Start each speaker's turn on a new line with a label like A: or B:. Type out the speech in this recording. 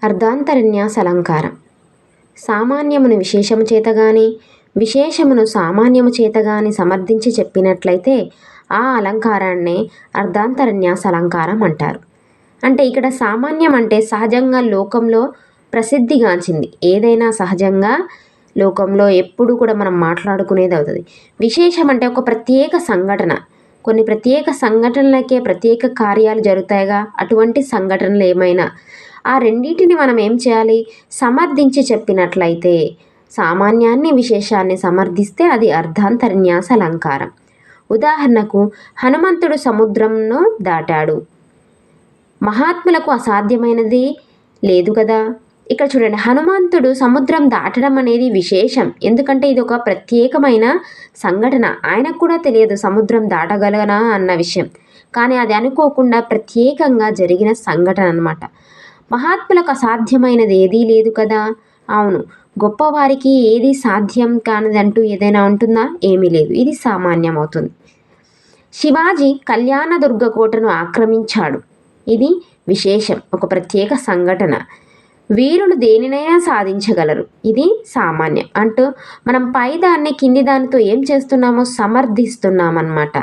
A: అర్ధాంతరన్యాస అలంకారం. సామాన్యమును విశేషము చేతగాని విశేషమును సామాన్యము చేతగాని సమర్థించి చెప్పినట్లయితే ఆ అలంకారాన్నే అర్ధాంతరన్యాస అలంకారం అంటారు. అంటే ఇక్కడ సామాన్యం అంటే సహజంగా లోకంలో ప్రసిద్ధిగాంచింది, ఏదైనా సహజంగా లోకంలో ఎప్పుడు కూడా మనం మాట్లాడుకునేది అవుతుంది. విశేషం అంటే ఒక ప్రత్యేక సంఘటన, కొన్ని ప్రత్యేక సంఘటనలకే ప్రత్యేక కార్యాలు జరుగుతాయిగా, అటువంటి సంఘటనలు ఏమైనా ఆ రెండింటిని మనం ఏం చేయాలి, సమర్థించి చెప్పినట్లయితే, సామాన్యాన్ని విశేషాన్ని సమర్థిస్తే అది అర్ధాంతరన్యాస అలంకారం. ఉదాహరణకు హనుమంతుడు సముద్రంను దాటాడు. మహాత్ములకు అసాధ్యమైనది లేదు కదా. ఇక్కడ చూడండి, హనుమంతుడు సముద్రం దాటడం అనేది విశేషం, ఎందుకంటే ఇది ఒక ప్రత్యేకమైన సంఘటన. ఆయనకు కూడా తెలియదు సముద్రం దాటగలనా అన్న విషయం, కానీ అది అనుకోకుండా ప్రత్యేకంగా జరిగిన సంఘటన అన్నమాట. మహాత్ములకు అసాధ్యమైనది ఏదీ లేదు కదా. అవును, గొప్పవారికి ఏది సాధ్యం కానిదంటూ ఏదైనా ఉంటుందా? ఏమీ లేదు, ఇది సామాన్యం అవుతుంది. శివాజీ కళ్యాణదుర్గ కోటను ఆక్రమించాడు. ఇది విశేషం, ఒక ప్రత్యేక సంఘటన. వీరులు దేనినైనా సాధించగలరు, ఇది సామాన్యం. అంటూ మనం పై దాన్ని కింది దానితో ఏం చేస్తున్నామో సమర్థిస్తున్నామన్నమాట.